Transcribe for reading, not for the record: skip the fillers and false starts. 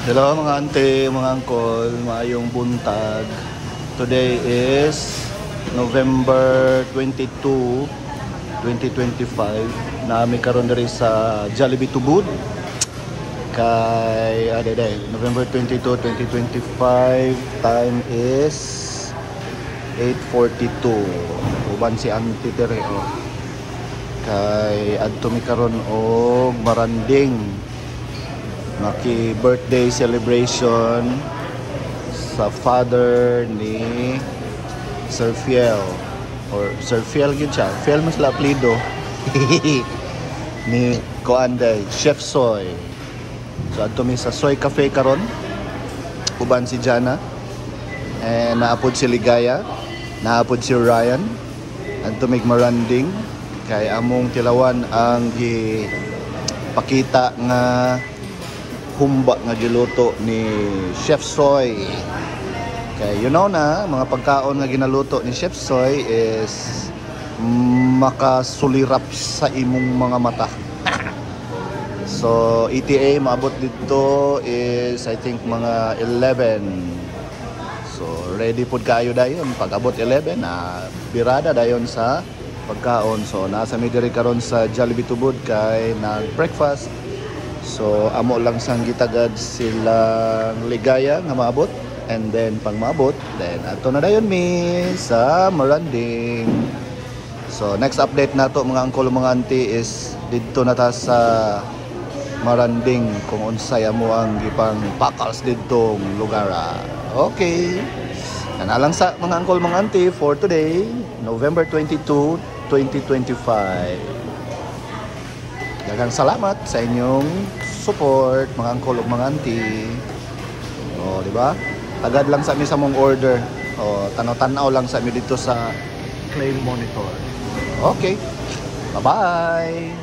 Hello mga ante, mga angkol, maayong buntag. Today is November 22, 2025. Nami karon diri sa Jollibee Tubod. Kay November 22, 2025. Time is 8:42. Uban si Auntie diri kay adto mi karon og maranding birthday celebration sa father ni Sir Fiel, or Sir Fiel yun siya. Fiel mas la apelido ni Koanday, Chef Soy. So ato mi sa Soy Cafe karon, uban si Jana, and naapod si Ligaya, naapod si Ryan, adto mig maranding kay among tilawan ang pakita nga humba nga giluto ni Chef Soy. Kay you know na, mga pagkaon nga ginaluto ni Chef Soy is makasulirap sa imong mga mata. So ETA maabot dito is I think mga 11. So ready pud kayo dayon pag abot 11 na birada dayon sa pagkaon. So nasa mi diri karon sa Jollibee Tubod kay nag breakfast. So amo lang sang gitagad silang Ligaya nga maabot, and then pang maabot then ato na dayon mi sa maranding. So next update nato mga angkol mga auntie is didto na ta sa maranding kung unsay amo ang gipang pakals didtong lugar. Okay. Yan lang sa mga angkol mga auntie for today, November 22, 2025. Daghang salamat sa inyong support mga angkol ug mga auntie. Oh, di ba? Tagad lang sa mi sa mong order. Oh, tanaw-tanaw lang sa mi dito sa claim monitor. Okay. Bye-bye.